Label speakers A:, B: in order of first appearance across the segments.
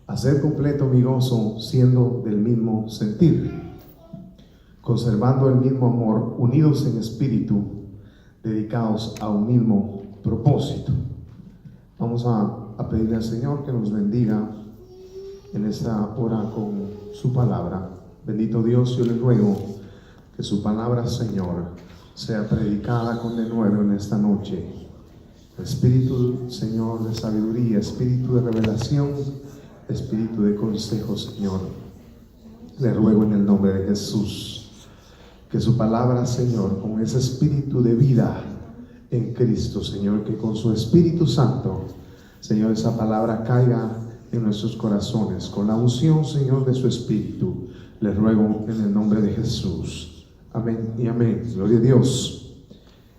A: Hacer completo mi gozo siendo del mismo sentir, conservando el mismo amor, unidos en espíritu, dedicados a un mismo propósito. Vamos a pedirle al Señor que nos bendiga en esta hora con su palabra. Bendito Dios, yo le ruego que su palabra, Señor, sea predicada con denuedo en esta noche. Espíritu, Señor, de sabiduría, espíritu de revelación, espíritu de consejo, Señor. Le ruego en el nombre de Jesús que su palabra, Señor, con ese espíritu de vida en Cristo, Señor, que con su Espíritu Santo, Señor, esa palabra caiga en nuestros corazones, con la unción, Señor, de su Espíritu. Le ruego en el nombre de Jesús. Amén y amén. Gloria a Dios.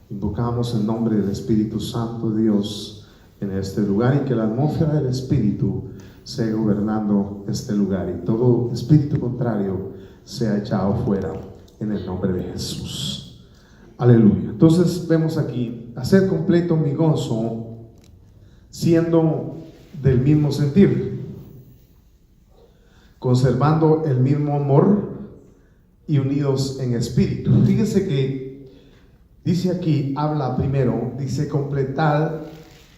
A: Invocamos el nombre del Espíritu Santo de Dios en este lugar y que la atmósfera del Espíritu sea gobernando este lugar y todo espíritu contrario sea echado fuera en el nombre de Jesús. Aleluya. Entonces vemos aquí: hacer completo mi gozo siendo del mismo sentir, conservando el mismo amor y unidos en espíritu. Fíjese que dice aquí, habla primero, dice completar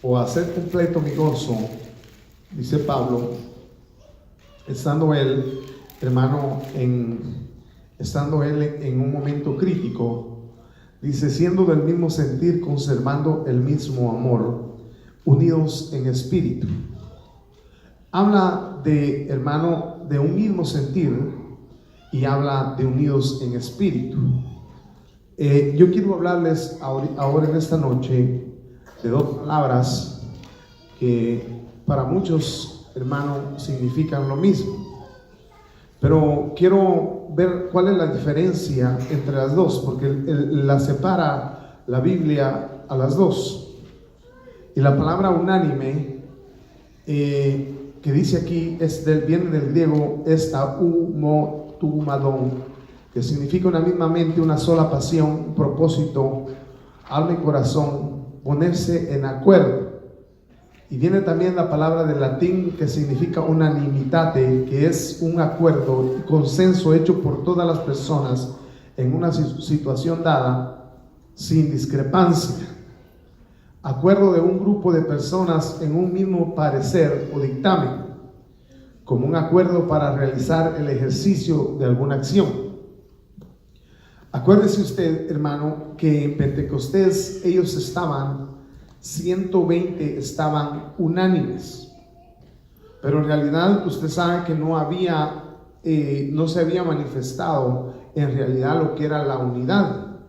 A: o hacer completo mi gozo, dice Pablo, estando él, hermano, estando él en un momento crítico, dice, siendo del mismo sentir, conservando el mismo amor, unidos en espíritu. Habla de, hermano, de un mismo sentir y habla de unidos en espíritu. Yo quiero hablarles ahora en esta noche de dos palabras que para muchos, hermanos, significan lo mismo, pero quiero ver cuál es la diferencia entre las dos, porque la separa la Biblia a las dos. Y la palabra unánime que dice aquí viene del griego estaumotumadon, que significa una misma mente, una sola pasión, un propósito, alma y corazón, ponerse en acuerdo. Y viene también la palabra del latín que significa unanimitate, que es un acuerdo, consenso hecho por todas las personas en una situación dada sin discrepancia. Acuerdo de un grupo de personas en un mismo parecer o dictamen, como un acuerdo para realizar el ejercicio de alguna acción. Acuérdese usted, hermano, que en Pentecostés ellos estaban 120 estaban unánimes, pero en realidad usted sabe que no se había manifestado en realidad lo que era la unidad,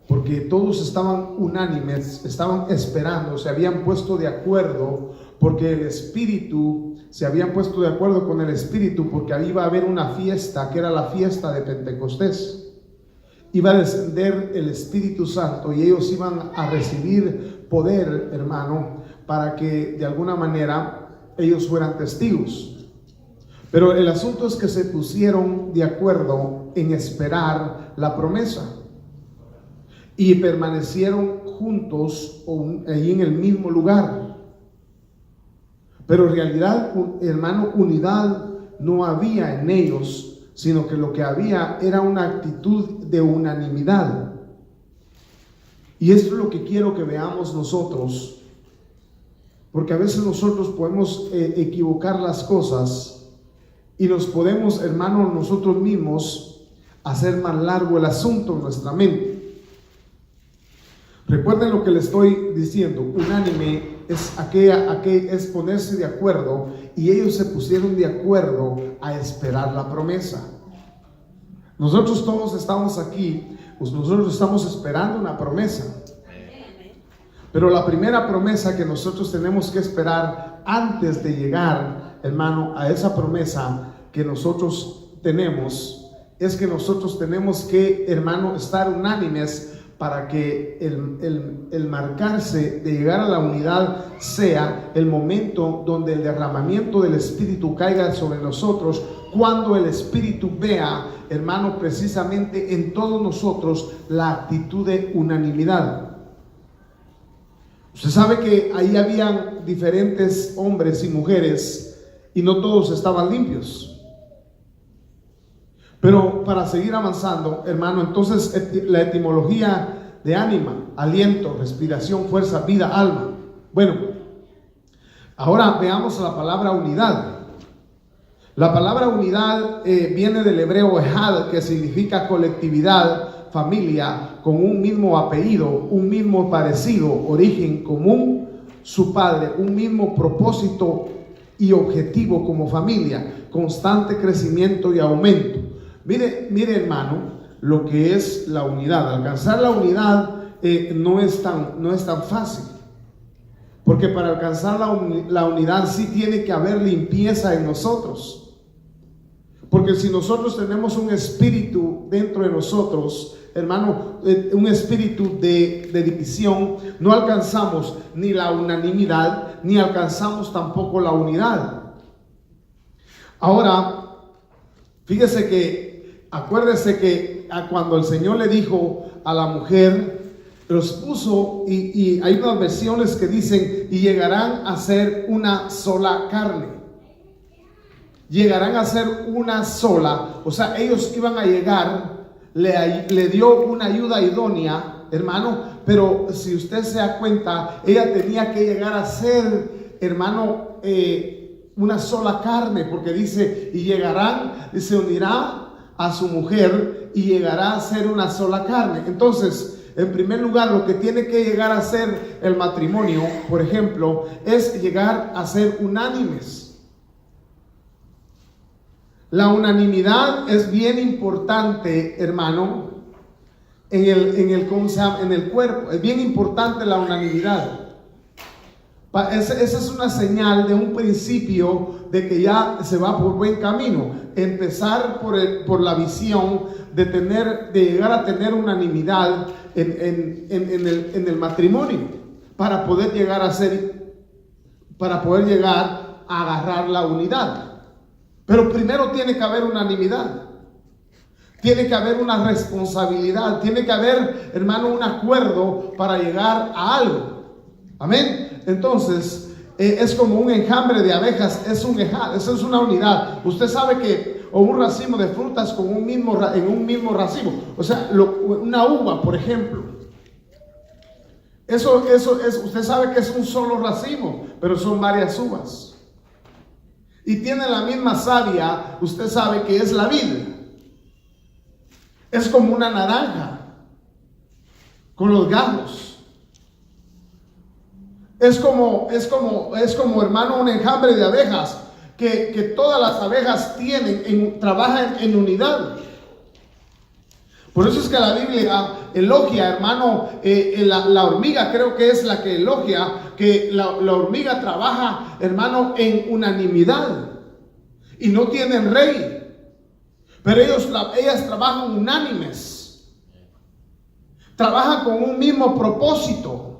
A: porque todos estaban unánimes, estaban esperando, se habían puesto de acuerdo, porque el Espíritu, se habían puesto de acuerdo con el Espíritu, porque ahí iba a haber una fiesta, que era la fiesta de Pentecostés. Iba a descender el Espíritu Santo y ellos iban a recibir poder, hermano, para que de alguna manera ellos fueran testigos. Pero el asunto es que se pusieron de acuerdo en esperar la promesa y permanecieron juntos ahí en el mismo lugar. Pero en realidad, hermano, unidad no había en ellos, sino que lo que había era una actitud de unanimidad. Y esto es lo que quiero que veamos nosotros, porque a veces nosotros podemos equivocar las cosas y nos podemos, hermanos, nosotros mismos hacer más largo el asunto en nuestra mente. Recuerden lo que les estoy diciendo: unánime es es ponerse de acuerdo, y ellos se pusieron de acuerdo a esperar la promesa. Nosotros todos estamos aquí, pues nosotros estamos esperando una promesa. Pero la primera promesa que nosotros tenemos que esperar antes de llegar, hermano, a esa promesa que nosotros tenemos, es que nosotros tenemos que, hermano, estar unánimes para que el marcarse de llegar a la unidad sea el momento donde el derramamiento del Espíritu caiga sobre nosotros, cuando el Espíritu vea, hermano, precisamente en todos nosotros la actitud de unanimidad. Usted sabe que ahí habían diferentes hombres y mujeres y no todos estaban limpios. Pero para seguir avanzando, hermano, entonces la etimología de ánima, aliento, respiración, fuerza, vida, alma. Bueno, ahora veamos la palabra unidad. La palabra unidad viene del hebreo ejad, que significa colectividad, familia, con un mismo apellido, un mismo parecido, origen común, su padre, un mismo propósito y objetivo como familia, constante crecimiento y aumento. Mire hermano, lo que es la unidad. Alcanzar la unidad no es tan fácil. Porque para alcanzar la unidad sí tiene que haber limpieza en nosotros. Porque si nosotros tenemos un espíritu dentro de nosotros, hermano, un espíritu de división, no alcanzamos ni la unanimidad, ni alcanzamos tampoco la unidad. Ahora, acuérdese que cuando el Señor le dijo a la mujer, los puso, y hay unas versiones que dicen, y llegarán a ser una sola carne. Llegarán a ser una sola, o sea, ellos iban a llegar, le dio una ayuda idónea, hermano, pero si usted se da cuenta, ella tenía que llegar a ser, hermano, una sola carne, porque dice, y llegarán, y se unirá a su mujer y llegará a ser una sola carne. Entonces, en primer lugar, lo que tiene que llegar a ser el matrimonio, por ejemplo, es llegar a ser unánimes. La unanimidad es bien importante, hermano, en el cuerpo. Es bien importante la unanimidad. Esa es una señal de un principio de que ya se va por buen camino. Empezar por la visión de llegar a tener unanimidad en el matrimonio para poder llegar a agarrar la unidad. Pero primero tiene que haber unanimidad. Tiene que haber una responsabilidad. Tiene que haber, hermano, un acuerdo para llegar a algo. Amén. Entonces, es como un enjambre de abejas, eso es una unidad. Usted sabe o un racimo de frutas en un mismo racimo, o sea, una uva, por ejemplo. Eso es, usted sabe que es un solo racimo, pero son varias uvas. Y tiene la misma savia, usted sabe que es la vida. Es como una naranja, con los gajos. Es como, hermano, un enjambre de abejas que todas las abejas trabajan en unidad. Por eso es que la Biblia elogia, hermano, la hormiga creo que es la que elogia, que la hormiga trabaja, hermano, en unanimidad. Y no tienen rey, pero ellas trabajan unánimes. Trabajan con un mismo propósito.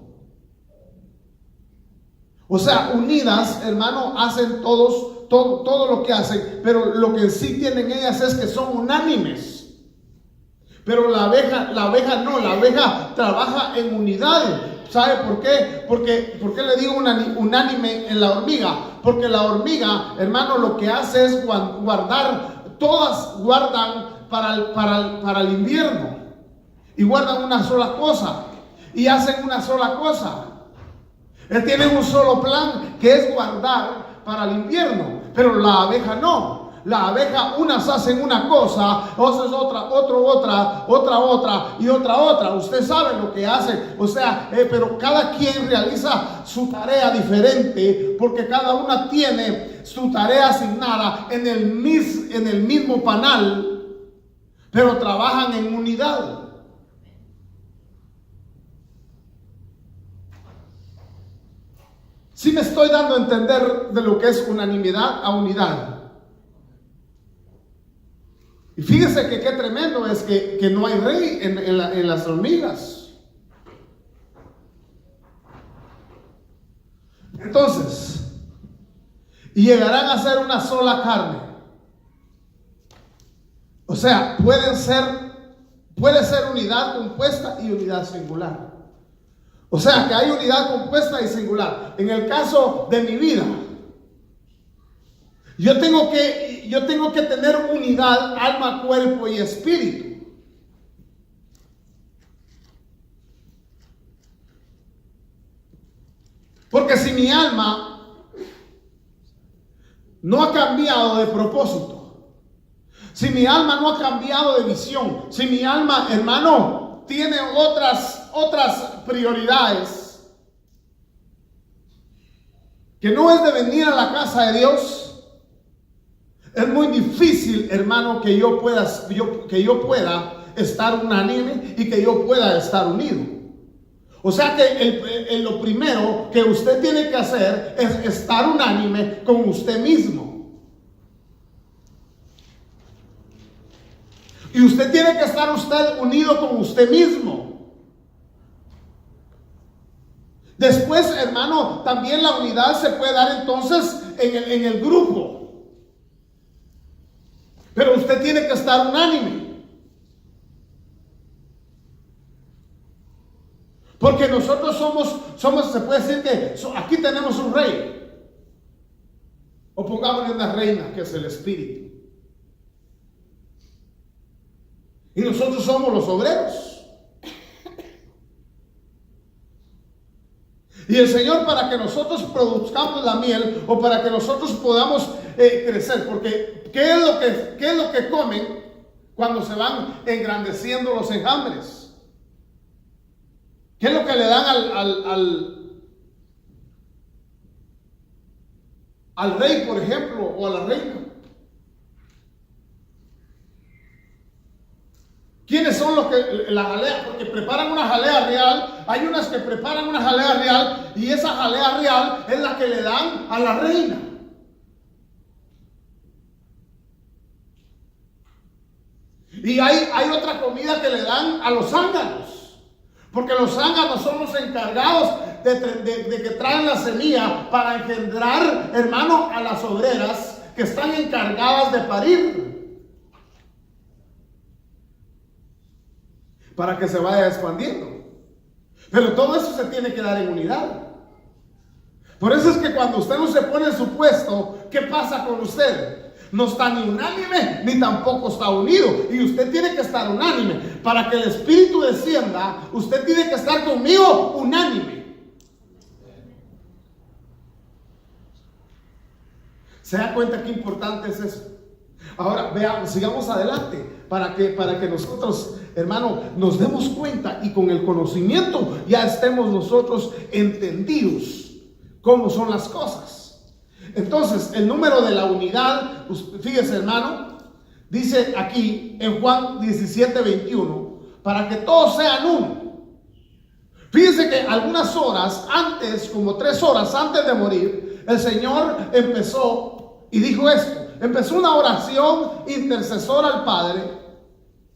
A: O sea, unidas, hermano, hacen todo lo que hacen, pero lo que sí tienen ellas es que son unánimes. Pero la abeja no, la abeja trabaja en unidad. ¿Sabe por qué? ¿Por qué le digo unánime en la hormiga? Porque la hormiga, hermano, lo que hace es guardar, todas guardan para el invierno. Y guardan una sola cosa. Y hacen una sola cosa. Tienen un solo plan, que es guardar para el invierno. Pero la abeja no. La abeja, unas hacen una cosa, otras otra y otra. Usted sabe lo que hace. O sea, pero cada quien realiza su tarea diferente, porque cada una tiene su tarea asignada en el mismo panal, pero trabajan en unidad. Sí me estoy dando a entender de lo que es unanimidad a unidad. Y fíjese que qué tremendo es que no hay rey en las hormigas. Entonces, y llegarán a ser una sola carne. O sea, puede ser unidad compuesta y unidad singular. O sea, que hay unidad compuesta y singular. En el caso de mi vida, Yo tengo que tener unidad, alma, cuerpo y espíritu. Porque si mi alma no ha cambiado de propósito, si mi alma no ha cambiado de visión, si mi alma, hermano, tiene otras prioridades, que no es de venir a la casa de Dios, es muy difícil, hermano, que yo pueda estar unánime y que yo pueda estar unido. O sea que lo primero que usted tiene que hacer es estar unánime con usted mismo. Y usted tiene que estar unido con usted mismo. Después, hermano, también la unidad se puede dar entonces en el grupo. Pero usted tiene que estar unánime. Porque nosotros somos, se puede decir que aquí tenemos un rey. O pongámosle una reina, que es el Espíritu. Y nosotros somos los obreros. Y el Señor, para que nosotros produzcamos la miel, o para que nosotros podamos crecer, porque ¿qué es lo que comen cuando se van engrandeciendo los enjambres? ¿Qué es lo que le dan al rey, por ejemplo, o a la reina? ¿Quiénes son los que la jalea? Porque preparan una jalea real. Hay unas que preparan una jalea real, y esa jalea real es la que le dan a la reina. Y hay otra comida que le dan a los zánganos. Porque los zánganos son los encargados de que traen la semilla para engendrar, hermano, a las obreras que están encargadas de parir. Para que se vaya expandiendo. Pero todo eso se tiene que dar en unidad. Por eso es que cuando usted no se pone en su puesto, ¿qué pasa con usted? No está ni unánime, ni tampoco está unido. Y usted tiene que estar unánime. Para que el Espíritu descienda, usted tiene que estar conmigo unánime. ¿Se da cuenta qué importante es eso? Ahora, veamos, sigamos adelante. Para que nosotros, hermano, nos demos cuenta y con el conocimiento ya estemos nosotros entendidos cómo son las cosas. Entonces, el número de la unidad, fíjese, hermano, dice aquí en Juan 17:21, para que todos sean uno. Fíjese que algunas horas antes, como 3 horas antes de morir, el Señor empezó y dijo esto. Empezó una oración intercesora al Padre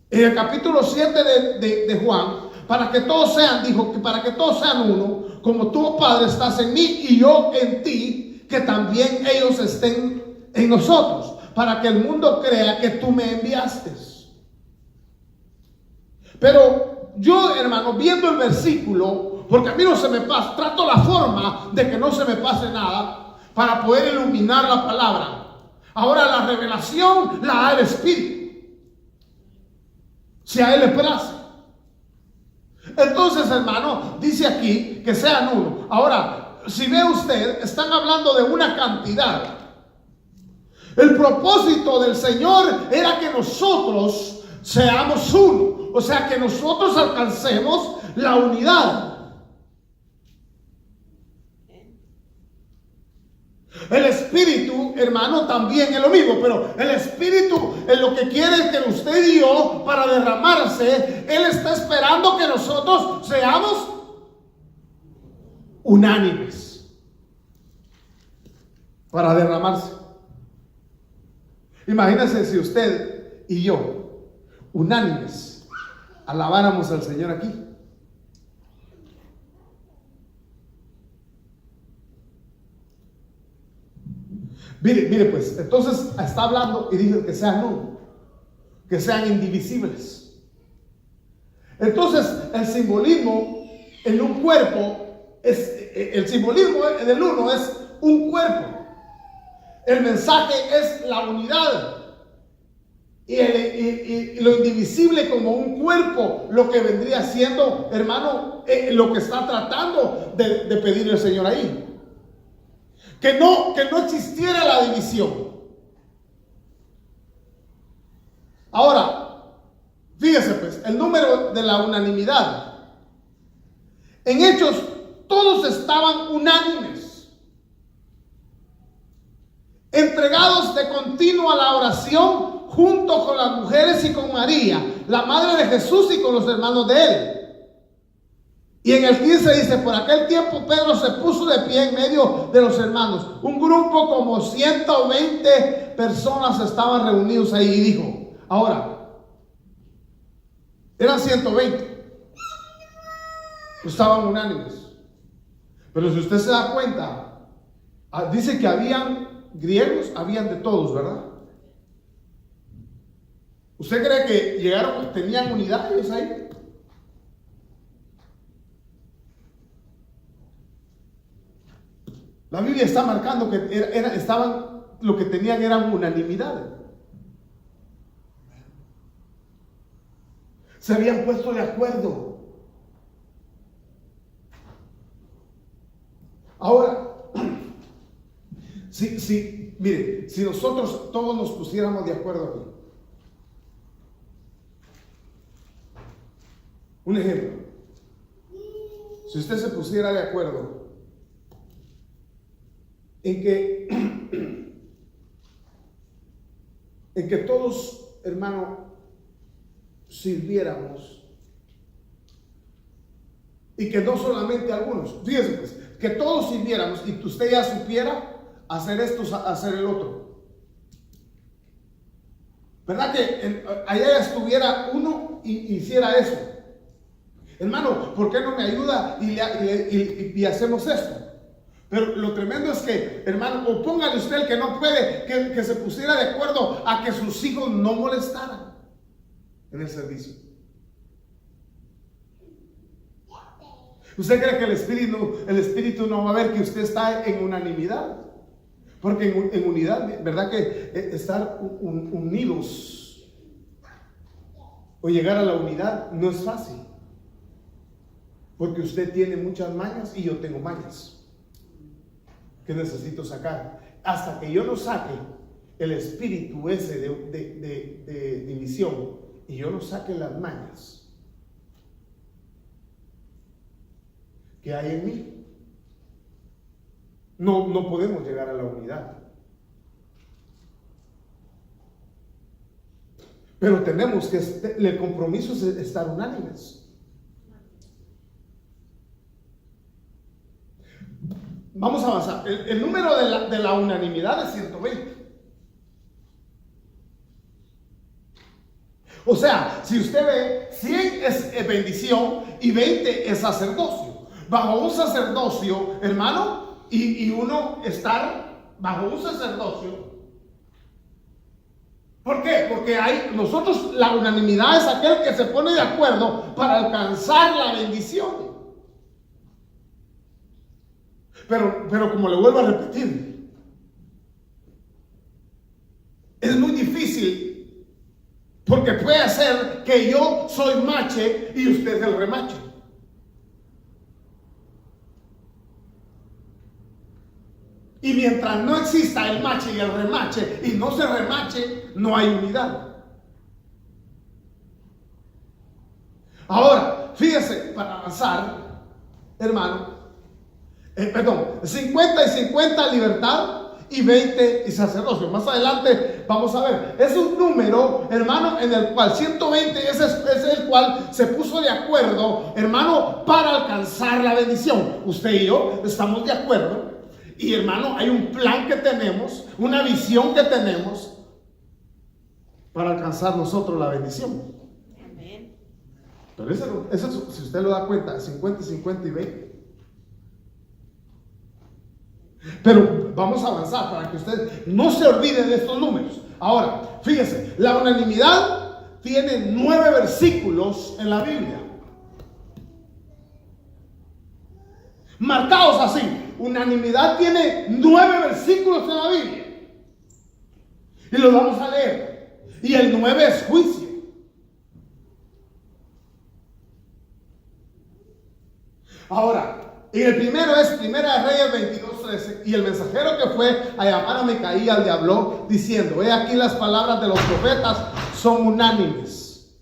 A: en el capítulo 7 de Juan, para que todos sean, dijo que para que todos sean uno, como tú, Padre, estás en mí y yo en ti, que también ellos estén en nosotros, para que el mundo crea que tú me enviaste. Pero yo, hermano, viendo el versículo, porque a mí no se me pasa, trato la forma de que no se me pase nada para poder iluminar la palabra. Ahora la revelación la da el Espíritu, si a Él le place. Entonces, hermano, dice aquí que sean uno. Ahora, si ve usted, están hablando de una cantidad. El propósito del Señor era que nosotros seamos uno. O sea, que nosotros alcancemos la unidad. El Espíritu, hermano, también es lo mismo, pero el Espíritu es lo que quiere que usted y yo, para derramarse, Él está esperando que nosotros seamos unánimes para derramarse. Imagínense si usted y yo, unánimes, alabáramos al Señor aquí. Mire pues, entonces está hablando y dice que sean uno, que sean indivisibles. Entonces el simbolismo en un cuerpo el simbolismo del uno es un cuerpo. El mensaje es la unidad. Y lo indivisible como un cuerpo, lo que vendría siendo, hermano, lo que está tratando de pedir el Señor ahí. Que no existiera la división. Ahora, fíjese pues, el número de la unanimidad. En Hechos, todos estaban unánimes, entregados de continuo a la oración, junto con las mujeres y con María, la madre de Jesús, y con los hermanos de él. Y en el 15 dice: por aquel tiempo Pedro se puso de pie en medio de los hermanos. Un grupo como 120 personas estaban reunidos ahí, y dijo, ahora, eran 120, estaban unánimes. Pero si usted se da cuenta, dice que habían griegos, habían de todos, ¿verdad? ¿Usted cree que llegaron, tenían unidad ellos ahí? La Biblia está marcando que lo que tenían eran unanimidad. Se habían puesto de acuerdo. Ahora, mire, si nosotros todos nos pusiéramos de acuerdo aquí. Un ejemplo, si usted se pusiera de acuerdo en que todos, hermano, sirviéramos, y que no solamente algunos, fíjese pues, que todos sirviéramos y que usted ya supiera hacer esto, hacer el otro. ¿Verdad que allá estuviera uno y hiciera eso? Hermano, ¿por qué no me ayuda y hacemos esto? Pero lo tremendo es que, hermano, o póngale usted el que no puede, que se pusiera de acuerdo a que sus hijos no molestaran en el servicio. ¿Usted cree que el Espíritu no va a ver que usted está en unanimidad? Porque en unidad, ¿verdad que estar unidos o llegar a la unidad no es fácil? Porque usted tiene muchas mañas y yo tengo mañas que necesito sacar. Hasta que yo no saque el espíritu ese de división y yo no saque las mañas que hay en mí, no podemos llegar a la unidad. Pero tenemos que, el compromiso es estar unánimes. Vamos a avanzar. El número de la unanimidad es 120. O sea, si usted ve, 100 es bendición y 20 es sacerdocio. Bajo un sacerdocio, hermano, y uno estar bajo un sacerdocio. ¿Por qué? Porque nosotros, la unanimidad es aquel que se pone de acuerdo para alcanzar la bendición. Pero como le vuelvo a repetir, es muy difícil, porque puede ser que yo soy mache y usted es el remache. Y mientras no exista el mache y el remache, y no se remache, no hay unidad. Ahora, fíjese, para avanzar, hermano, 50 y 50 libertad y 20 y sacerdocio. Más adelante vamos a ver. Es un número, hermano, en el cual 120 es el cual se puso de acuerdo, hermano, para alcanzar la bendición. Usted y yo estamos de acuerdo. Y hermano, hay un plan que tenemos, una visión que tenemos para alcanzar nosotros la bendición. Amén. Pero eso, si usted lo da cuenta, 50, 50 y 20. Pero vamos a avanzar para que usted no se olvide de estos números. Ahora, fíjese, la unanimidad tiene 9 versículos en la Biblia. Marcados así. Unanimidad tiene 9 versículos en la Biblia. Y lo vamos a leer. Y el 9 es juicio. Ahora, y el primero es Primera de Reyes 22:13. Y el mensajero que fue a llamar a Micaías le habló diciendo: he aquí las palabras de los profetas son unánimes.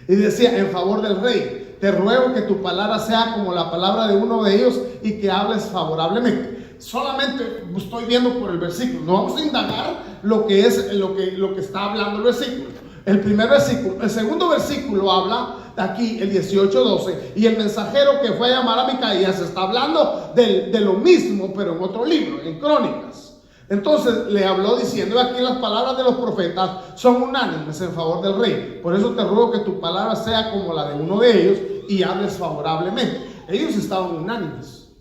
A: Y decía en favor del rey: te ruego que tu palabra sea como la palabra de uno de ellos y que hables favorablemente. Solamente estoy viendo por el versículo. No vamos a indagar lo que es lo que está hablando el versículo. El primer versículo, el segundo versículo habla aquí, el 18:12, y el mensajero que fue a llamar a Micaías está hablando de lo mismo, pero en otro libro, en Crónicas. Entonces le habló diciendo: aquí las palabras de los profetas son unánimes en favor del rey. Por eso te ruego que tu palabra sea como la de uno de ellos y hables favorablemente. Ellos estaban unánimes.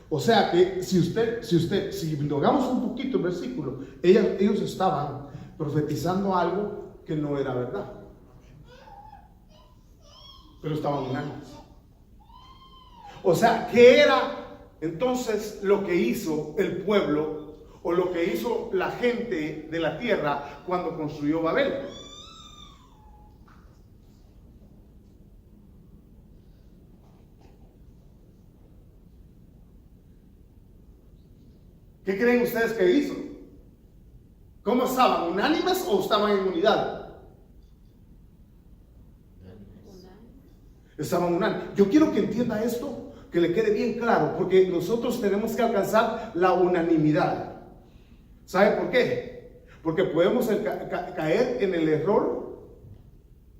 A: O sea que si logramos un poquito el versículo, ellos estaban profetizando algo que no era verdad, pero estaban unánimes. O sea, ¿qué era entonces lo que hizo el pueblo o lo que hizo la gente de la tierra cuando construyó Babel? ¿Qué creen ustedes que hizo? ¿Cómo estaban? ¿Unánimes o estaban en unidad? Estaban unánimes. Yo quiero que entienda esto, que le quede bien claro, porque nosotros tenemos que alcanzar la unanimidad. ¿Sabe por qué? Porque podemos caer en el error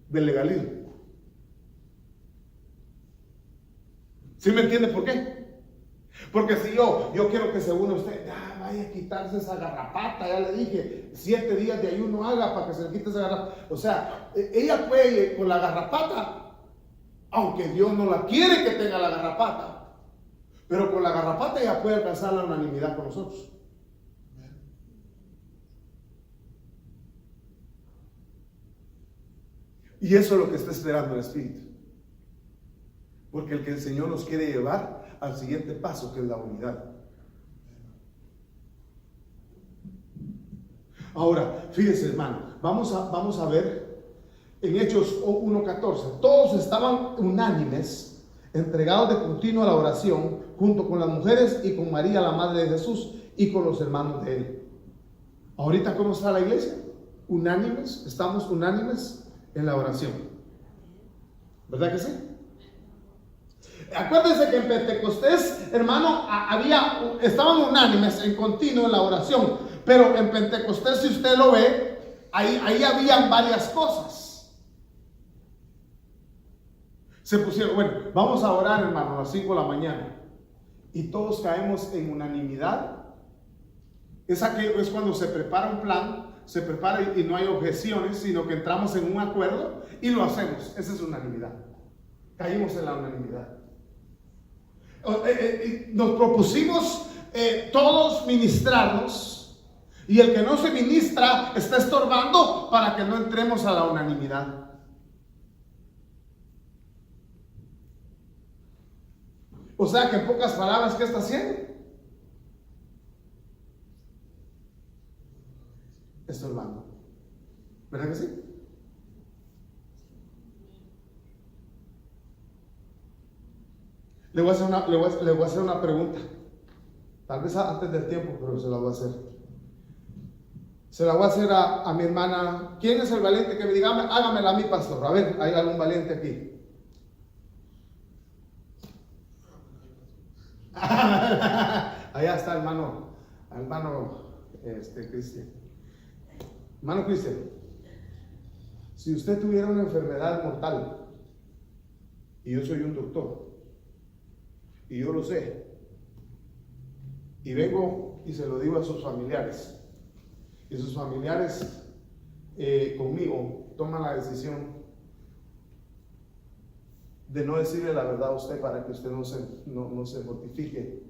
A: del legalismo. ¿Sí me entiende por qué? Porque si yo quiero que se una usted, ya vaya a quitarse esa garrapata, ya le dije, 7 días de ayuno haga para que se le quite esa garrapata. O sea, ella puede con la garrapata, aunque Dios no la quiere que tenga la garrapata, pero con la garrapata ella puede alcanzar la unanimidad con nosotros. Y eso es lo que está esperando el Espíritu. Porque el Señor nos quiere llevar al siguiente paso, que es la unidad. Ahora, fíjese, hermano, vamos a ver en Hechos 1:14. Todos estaban unánimes, entregados de continuo a la oración, junto con las mujeres y con María, la madre de Jesús, y con los hermanos de él. Ahorita, ¿cómo está la iglesia? Unánimes, estamos unánimes en la oración. ¿Verdad que sí? Acuérdense que en Pentecostés, hermano, estaban unánimes en continuo en la oración. Pero en Pentecostés, si usted lo ve, ahí habían varias cosas. Se pusieron, bueno, vamos a orar, hermano, a las 5 de la mañana. Y todos caemos en unanimidad. Es cuando se prepara un plan, se prepara y no hay objeciones, sino que entramos en un acuerdo y lo hacemos. Esa es unanimidad. Caímos en la unanimidad. Nos propusimos todos ministrarnos, y el que no se ministra está estorbando para que no entremos a la unanimidad. O sea que en pocas palabras, ¿qué está haciendo? Estorbando. ¿Verdad que sí? Le voy a hacer una pregunta. Tal vez antes del tiempo, pero se la voy a hacer. Se la voy a hacer a mi hermana. ¿Quién es el valiente que me diga? Hágamela a mí, pastor. A ver, ¿hay algún valiente aquí? Allá está, hermano Cristian. Hermano Cristian, si usted tuviera una enfermedad mortal, y yo soy un doctor, y yo lo sé, y vengo y se lo digo a sus familiares, y sus familiares conmigo toman la decisión de no decirle la verdad a usted para que usted no se mortifique,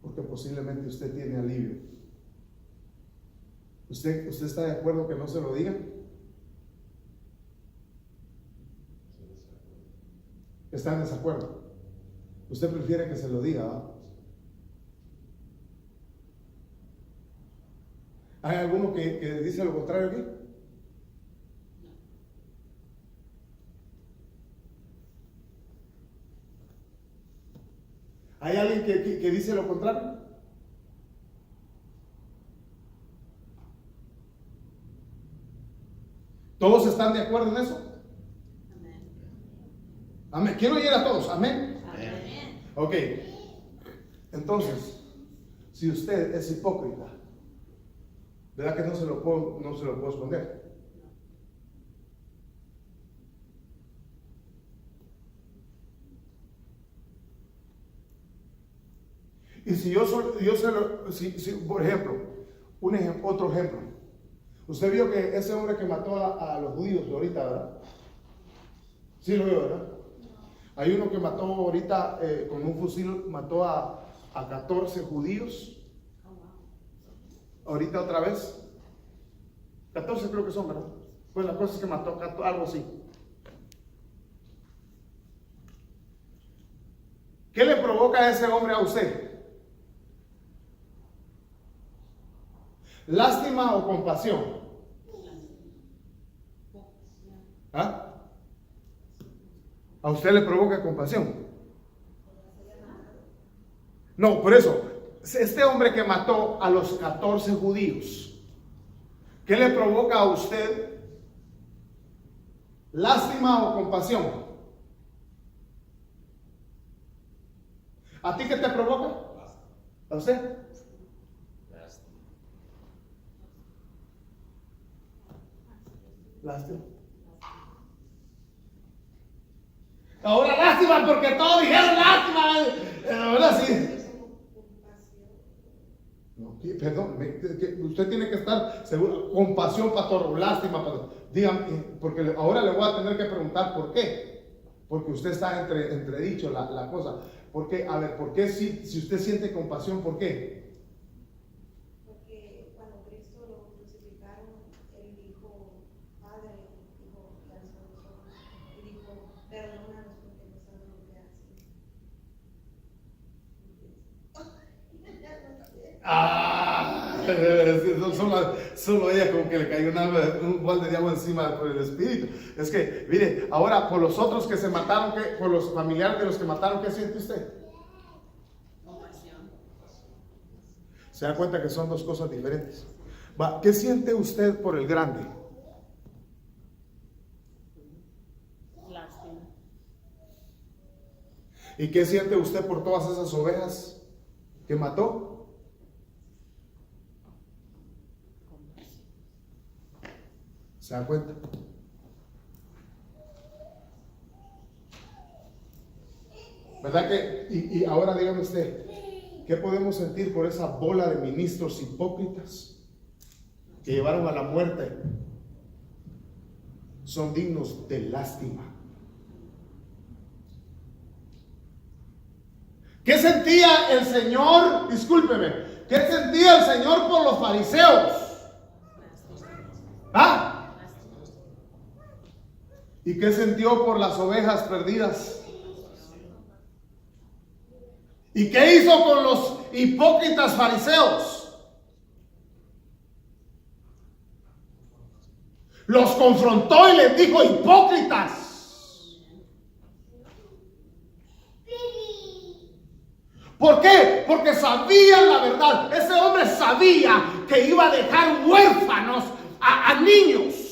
A: porque posiblemente usted tiene alivio. ¿Usted está de acuerdo que no se lo diga? ¿Está en desacuerdo? Usted prefiere que se lo diga, ¿verdad? ¿Hay alguno que dice lo contrario aquí? ¿Hay alguien que dice lo contrario? ¿Todos están de acuerdo en eso?
B: Amén.
A: Amén. Quiero oír a todos. Amén.
B: Amén.
A: Ok. Entonces, si usted es hipócrita, ¿verdad que no se lo puedo esconder? Y si por ejemplo, otro ejemplo. Usted vio que ese hombre que mató a los judíos ahorita, ¿verdad? Sí lo vio, ¿verdad? Hay uno que mató ahorita con un fusil, mató a 14 judíos. Ahorita otra vez. 14 creo que son, ¿verdad? Pues la cosa es que mató algo así. ¿Qué le provoca a ese hombre a usted? ¿Lástima o compasión? ¿Ah? ¿A usted le provoca compasión? No, por eso, este hombre que mató a los 14 judíos, ¿qué le provoca a usted? ¿Lástima o compasión? ¿A ti qué te provoca? ¿A usted? Lástima. Ahora lástima porque todos dijeron lástima. Ahora sí. No, perdón, usted tiene que estar seguro. Compasión, pastor, lástima, pastor. Dígame, porque ahora le voy a tener que preguntar por qué. Porque usted está entredicho la cosa. ¿Por qué? A ver, ¿por qué si usted siente compasión, por qué?
C: Porque cuando Cristo lo crucificaron, Él dijo, Padre, dijo, ya son, y dijo, perdónanos porque no saben lo que hacen.
A: Solo ella como que le cayó un balde de agua encima por el espíritu. Es que, mire, ahora por los otros que se mataron, por los familiares de los que mataron, ¿qué siente usted?
B: Compasión.
A: Se da cuenta que son dos cosas diferentes. ¿Qué siente usted por el grande?
B: Lástima.
A: ¿Y qué siente usted por todas esas ovejas que mató? ¿Se da cuenta? ¿Verdad que? Y ahora dígame usted, ¿qué podemos sentir por esa bola de ministros hipócritas que llevaron a la muerte? Son dignos de lástima. ¿Qué sentía el Señor? Discúlpeme, ¿qué sentía el Señor por los fariseos? ¿Ah? ¿Y qué sintió por las ovejas perdidas? ¿Y qué hizo con los hipócritas fariseos? Los confrontó y les dijo: hipócritas. ¿Por qué? Porque sabían la verdad. Ese hombre sabía que iba a dejar huérfanos a niños.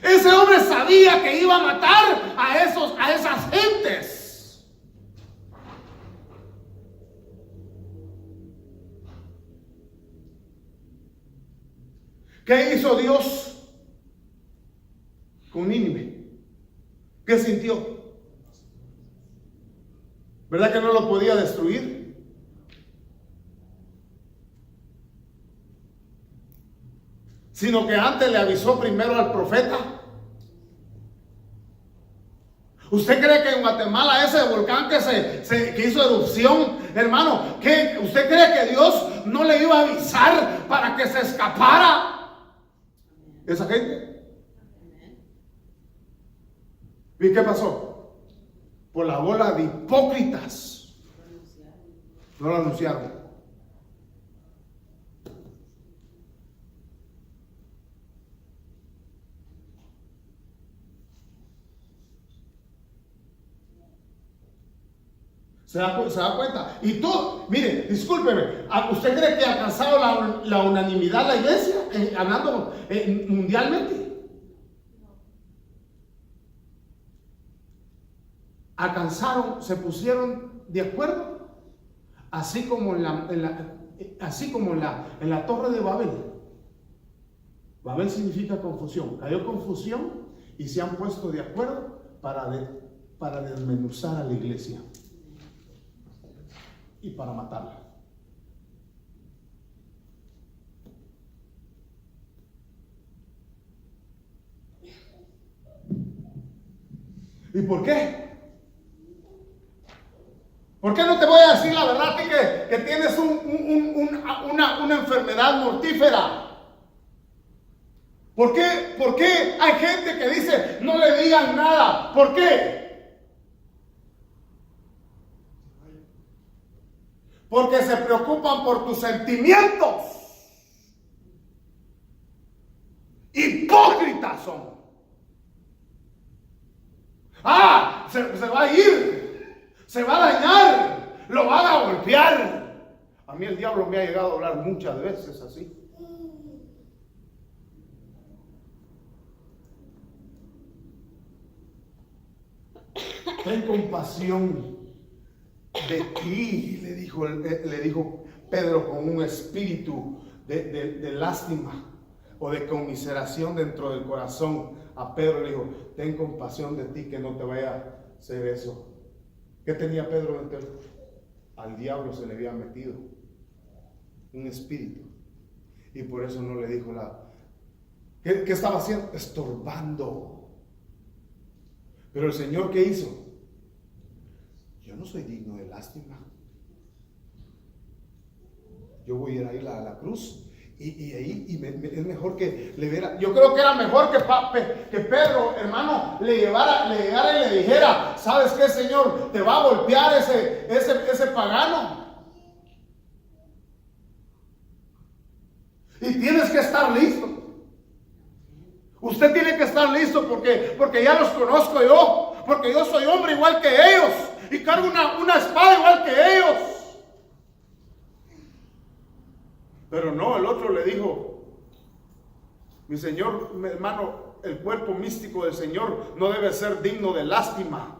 A: Ese hombre sabía que iba a matar a esas gentes. ¿Qué hizo Dios con Nínive? ¿Qué sintió? ¿Verdad que no lo podía destruir? Sino que antes le avisó primero al profeta. ¿Usted cree que en Guatemala ese volcán que hizo erupción, hermano, usted cree que Dios no le iba a avisar para que se escapara esa gente? ¿Y qué pasó? Por la bola de hipócritas No lo anunciaron. ¿Se da cuenta? Y tú, mire, discúlpeme, ¿usted cree que ha alcanzado la unanimidad la iglesia, hablando mundialmente? Alcanzaron, se pusieron de acuerdo, así como en la Torre de Babel. Babel significa confusión. Cayó confusión y se han puesto de acuerdo para desmenuzar a la iglesia y para matarla. ¿Y por qué? ¿Por qué no te voy a decir la verdad que tienes una enfermedad mortífera? ¿Por qué hay gente que dice no le digan nada? ¿Por qué? Porque se preocupan por tus sentimientos. Hipócritas son. Se va a ir, se va a dañar, lo van a golpear. A mí el diablo me ha llegado a hablar muchas veces así. Ten compasión de ti, le dijo Pedro con un espíritu de lástima o de conmiseración dentro del corazón. A Pedro le dijo, ten compasión de ti, que no te vaya a hacer eso. ¿Qué tenía Pedro dentro? Al diablo se le había metido un espíritu, y por eso no le dijo ¿Qué estaba haciendo? Estorbando. Pero el Señor, ¿qué hizo? Yo no soy digno de lástima. Yo voy a ir a la cruz. Y ahí es mejor que le viera. Yo creo que era mejor que Pedro, hermano, le llegara y le dijera, ¿sabes qué, Señor? Te va a golpear ese pagano. Y tienes que estar listo. Usted tiene que estar listo porque ya los conozco yo. Porque yo soy hombre igual que ellos. Y cargo una espada igual que ellos. Pero no, el otro le dijo, mi Señor, mi hermano, el cuerpo místico del Señor no debe ser digno de lástima.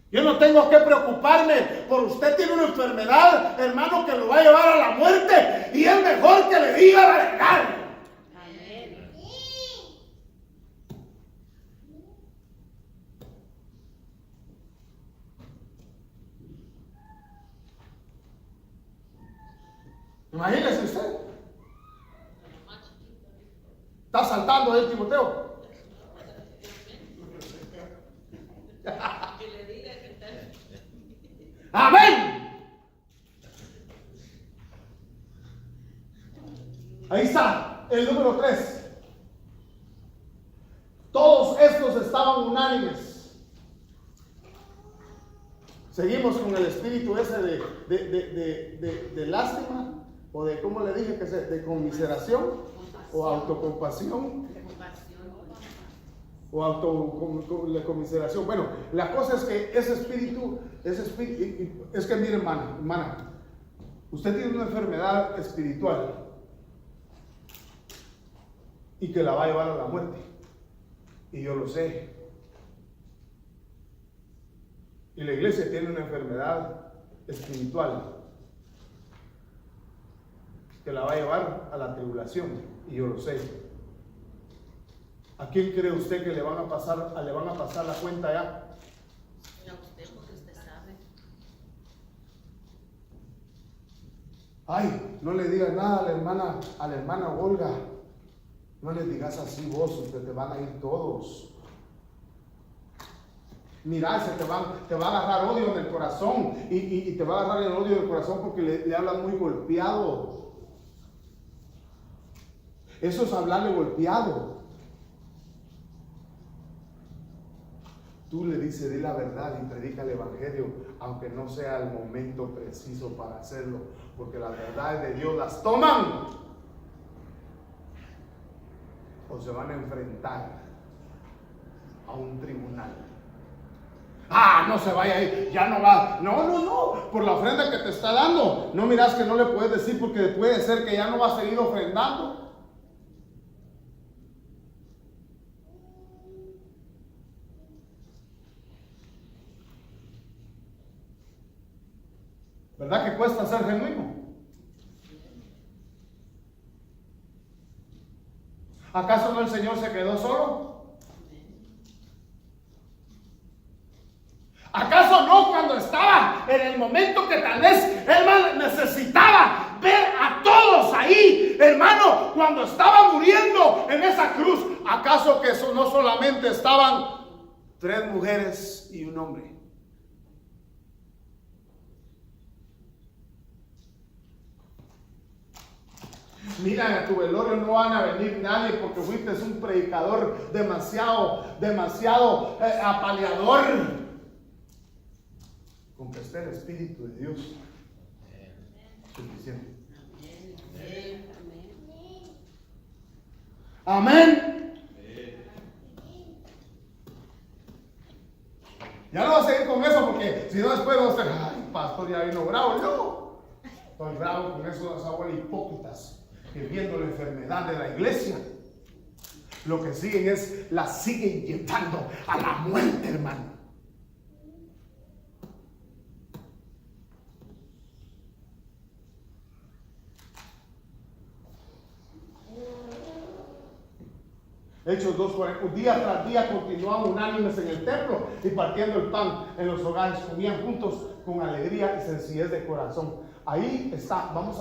A: Yo no tengo que preocuparme por usted tiene una enfermedad, hermano, que lo va a llevar a la muerte, y es mejor que le diga la verdad.
B: Amén.
A: Imagínese usted. Está saltando el Timoteo.
B: Que le diga que está.
A: Amén. Ahí está el número 3. Todos estos estaban unánimes. Seguimos con el espíritu ese de lástima, o de, ¿cómo le dije? De conmiseración, o autocompasión, o autocomiseración. Bueno, la cosa es que ese espíritu, es que mire, hermana, usted tiene una enfermedad espiritual y que la va a llevar a la muerte, y yo lo sé. Y la iglesia tiene una enfermedad espiritual que la va a llevar a la tribulación, y yo lo sé. ¿A quién cree usted que le van a pasar la cuenta ya?
B: A usted, porque usted sabe.
A: Ay, no le digas nada a la hermana Olga. No le digas así vos, porque te van a ir todos. Mira, te va a agarrar odio en el corazón, y te va a agarrar el odio en el corazón porque le hablan muy golpeado. Eso es hablarle golpeado. Tú le dices, di la verdad y predica el evangelio, aunque no sea el momento preciso para hacerlo, porque las verdades de Dios las toman o se van a enfrentar a un tribunal. No se vaya ahí, ya no va. No, por la ofrenda que te está dando. No miras que no le puedes decir, porque puede ser que ya no va a seguir ofrendando. ¿Verdad que cuesta ser genuino? ¿Acaso no el Señor se quedó solo? ¿Acaso no cuando estaba en el momento que tal vez él necesitaba ver a todos ahí, hermano, cuando estaba muriendo en esa cruz? ¿Acaso que eso no solamente estaban 3 mujeres y un hombre? Mira, a tu velorio no van a venir nadie porque fuiste un predicador demasiado apaleador. Con que esté el Espíritu de Dios suficiente. Amén. Ya no va a seguir con eso, porque si no después va a ser, ay, pastor, ya vino bravo. No, estoy bravo con esos abuelos hipócritas que viendo la enfermedad de la iglesia, lo que siguen es, la siguen llevando a la muerte, hermano. Hechos 2:40, día tras día continuaban unánimes en el templo y partiendo el pan en los hogares, comían juntos con alegría y sencillez de corazón. Ahí está, vamos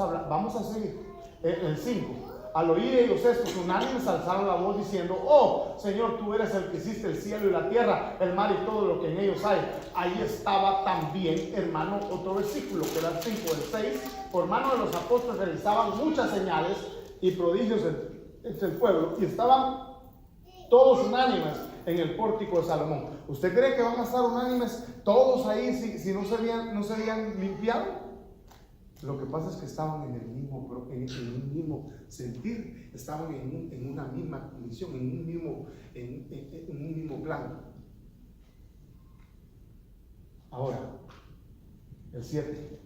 A: a seguir. El 5. Al oír ellos estos, unánimes alzaron la voz diciendo: oh Señor, tú eres el que hiciste el cielo y la tierra, el mar y todo lo que en ellos hay. Ahí estaba también, hermano, otro versículo que era el 5, el 6. Por mano de los apóstoles realizaban muchas señales y prodigios entre el pueblo, y estaban todos unánimes en el pórtico de Salomón. ¿Usted cree que van a estar unánimes todos ahí si no se habían limpiado? Lo que pasa es que estaban en un mismo sentir, estaban en una misma condición, en un mismo plan. Ahora, el 7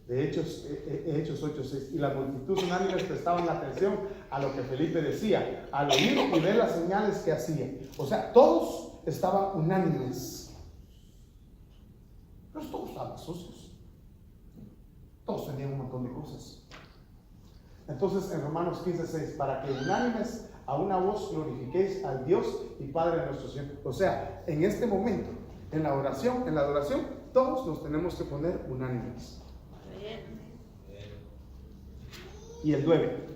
A: de Hechos 8:6. Y la multitud unánimes prestaban atención a lo que Felipe decía, al oír y ver las señales que hacía. O sea, todos estaban unánimes, pero todos estaban sucios. Todos tenían un montón de cosas. Entonces en Romanos 15:6, para que unánimes a una voz glorifiquéis al Dios y Padre de nuestro Señor. O sea, en este momento, en la adoración, todos nos tenemos que poner unánimes. Y el 9,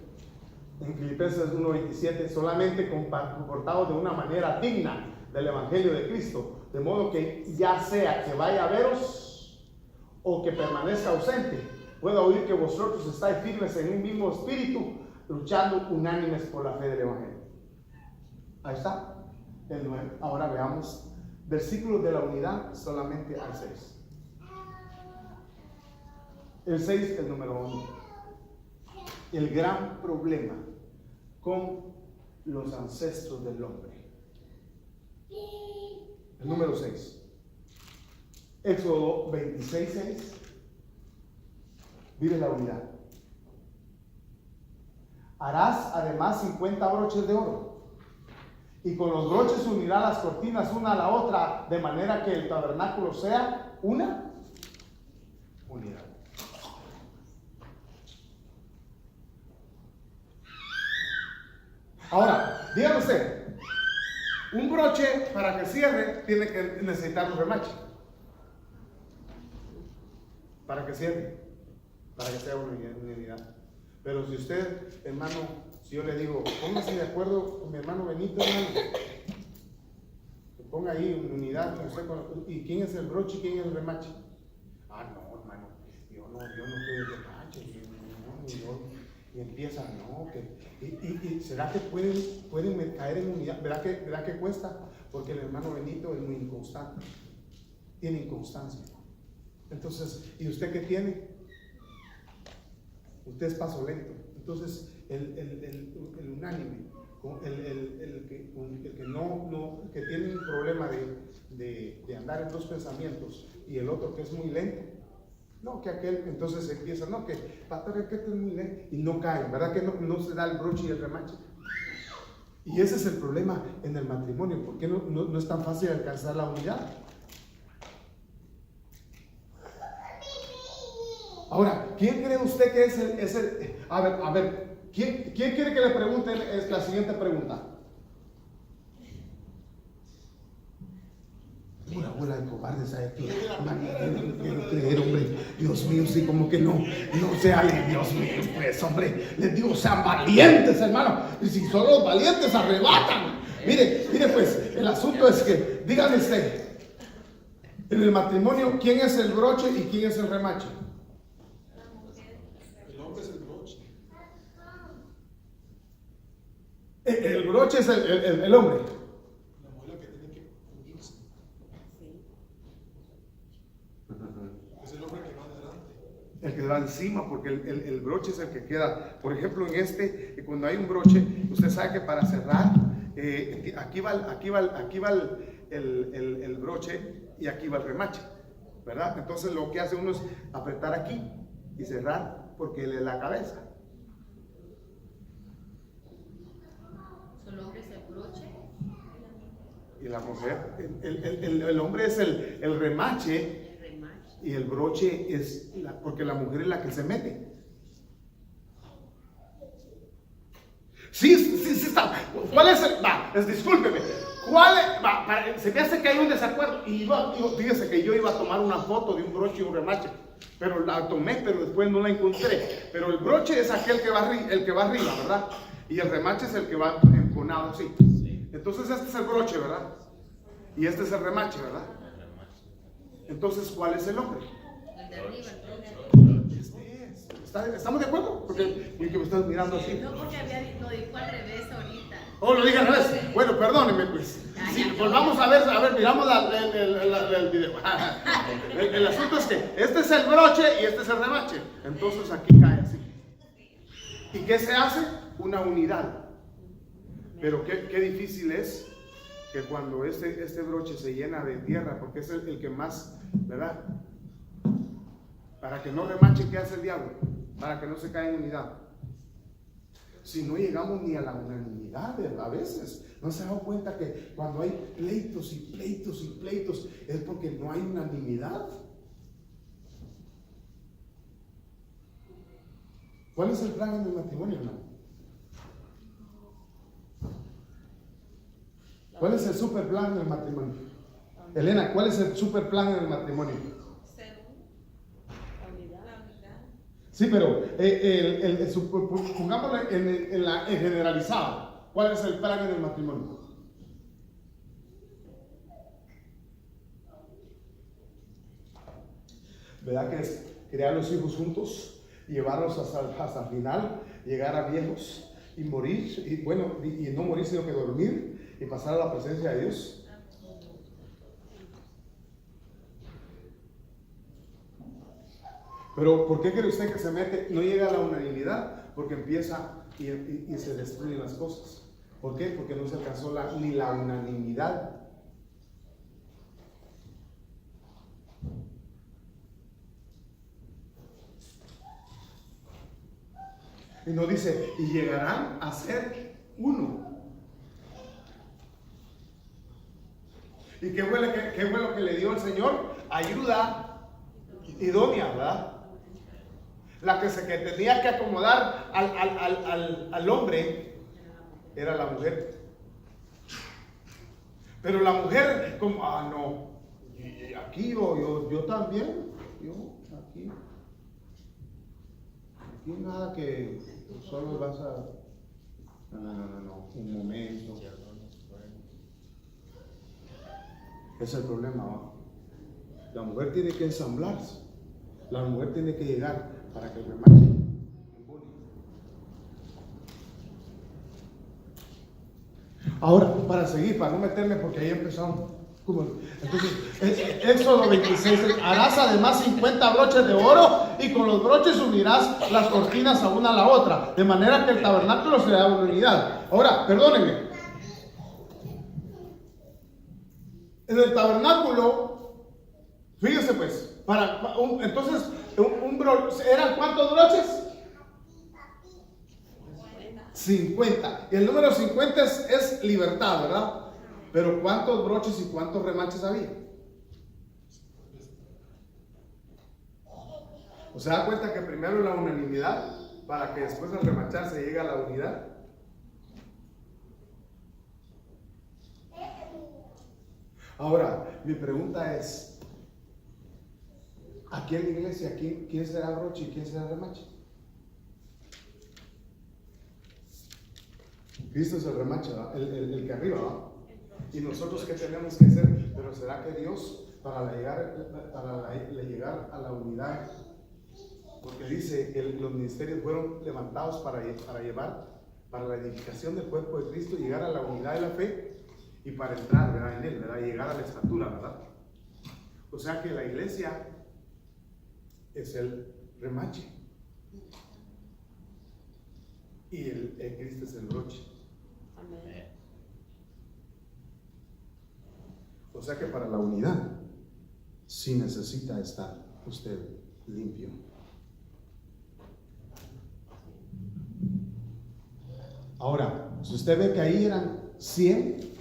A: en Filipenses 1:27, solamente comportados de una manera digna del Evangelio de Cristo, de modo que ya sea que vaya a veros o que permanezca ausente, pueda oír que vosotros estáis firmes en un mismo espíritu, luchando unánimes por la fe del Evangelio. Ahí está el 9. Ahora veamos versículos de la unidad solamente al 6. El 6, el número 1. El gran problema con los ancestros del hombre. El número 6. Éxodo 26:6. Vive la unidad. Harás además 50 broches de oro, y con los broches unirás las cortinas una a la otra, de manera que el tabernáculo sea una unidad. Ahora, dígame usted, un broche para que cierre tiene que necesitar un remache. Para que cierre, para que sea una unidad. Pero si usted, hermano, si yo le digo, póngase de acuerdo con mi hermano Benito, hermano, que ponga ahí una unidad, no sé, ¿y quién es el broche y quién es el remache? No, hermano, yo no quiero el remache, Y empiezan, no, y ¿será que pueden caer en unidad? ¿Verdad que cuesta? Porque el hermano Benito es muy inconstante, tiene inconstancia. Entonces, ¿y usted qué tiene? Usted es paso lento. Entonces, el unánime, el que tiene un problema de andar en dos pensamientos, y el otro que es muy lento, no, que aquel, entonces empieza, no, que pastor, que este es muy lento, y no cae, ¿verdad que no se da el broche y el remache? Y ese es el problema en el matrimonio. ¿Por qué no es tan fácil alcanzar la unidad? Ahora, ¿quién cree usted que es el a ver, ¿quién quiere que le pregunte la siguiente pregunta? Una bola de cobardes, ¿sabe qué? Quiero creer, hombre. Dios mío, sí, como que no se ale, Dios mío, pues, hombre. Les digo, sean valientes, hermano. Y si son los valientes, arrebatan. Mire, pues, el asunto es que, dígame usted, en el matrimonio, ¿quién es el broche y quién es el remache?
D: El hombre es el broche.
A: El broche es el hombre.
D: La mujer que tiene que unirse. Es el hombre que va adelante.
A: El que va encima, porque el broche es el que queda. Por ejemplo, cuando hay un broche, usted sabe que para cerrar, aquí va el broche y aquí va el remache, ¿verdad? Entonces lo que hace uno es apretar aquí y cerrar, porque él es la cabeza.
B: ¿El hombre es el broche?
A: Y la mujer, el hombre es el remache.
B: El remache.
A: Y el broche es porque la mujer es la que se mete. Sí está. ¿Cuál es el? Discúlpeme. Se me hace que hay un desacuerdo. Y fíjese que yo iba a tomar una foto de un broche y un remache. Pero la tomé, pero después no la encontré. Pero el broche es aquel que va arriba, ¿verdad? Y el remache es el que va enconado así. Entonces este es el broche, ¿verdad? Y este es el remache, ¿verdad? Entonces, ¿cuál es el hombre?
B: El de arriba, entonces.
A: Este es. ¿Estamos de acuerdo? Porque me estás mirando así.
B: No, porque lo dijo al revés ahorita.
A: Oh, lo dije al revés. Bueno, perdóneme, pues. Sí, volvamos a ver, miramos el video. El asunto es que este es el broche y este es el remache. Entonces aquí cae así. ¿Y qué se hace? Una unidad. Pero qué difícil es que cuando este broche se llena de tierra, porque es el que más, ¿verdad? Para que no remache, ¿qué hace el diablo? Para que no se caiga en unidad. Si no llegamos ni a la unanimidad a veces, ¿no se ha dado cuenta que cuando hay pleitos y pleitos y pleitos es porque no hay unanimidad? ¿Cuál es el plan en el matrimonio, hermano? ¿Cuál es el super plan en el matrimonio? Elena, ¿cuál es el super plan en el matrimonio?
B: La unidad.
A: Sí, pero pongámoslo en generalizado. ¿Cuál es el plan en el matrimonio? ¿Verdad que es crear los hijos juntos, llevarlos hasta el final, llegar a viejos y morir, y no morir sino que dormir y pasar a la presencia de Dios? Pero ¿por qué cree usted que se mete? No llega a la unanimidad, porque empieza y se destruyen las cosas. ¿Por qué? Porque no se alcanzó ni la unanimidad. Y nos dice, y llegarán a ser uno. ¿Y qué fue lo que le dio el Señor? Ayuda idónea, ¿verdad? La que tenía que acomodar al hombre era la mujer. Pero la mujer, como, no, y aquí yo también, aquí nada que solo vas a, no, un momento. Ese es el problema, ¿no? La mujer tiene que ensamblarse, la mujer tiene que llegar para que el remache embone. Ahora, para seguir, para no meterme, porque ahí empezamos. Entonces, Éxodo 26, harás además 50 broches de oro y con los broches unirás las cortinas a una a la otra, de manera que el tabernáculo se da una unidad. Ahora, perdónenme. En el tabernáculo, fíjense pues, entonces, ¿eran cuántos broches? 50. Y el número 50 es libertad, ¿verdad? Pero ¿cuántos broches y cuántos remaches había? ¿O se da cuenta que primero la unanimidad para que después al remachar se llegue a la unidad? Ahora, mi pregunta es, aquí en la iglesia, ¿quién será broche y quién será remache? Cristo es el remache, ¿verdad? El que arriba, ¿verdad? ¿Y nosotros qué tenemos que hacer? Pero ¿será que Dios, para llegar a la unidad, porque dice que los ministerios fueron levantados para llevar, para la edificación del cuerpo de Cristo, llegar a la unidad de la fe y para entrar, ¿verdad? En él, ¿verdad? Llegar a la estatura, ¿verdad? O sea que la iglesia es el remache y el Cristo es el broche.
E: Amén.
A: O sea que para la unidad sí necesita estar usted limpio. Ahora, si usted ve que ahí eran 100,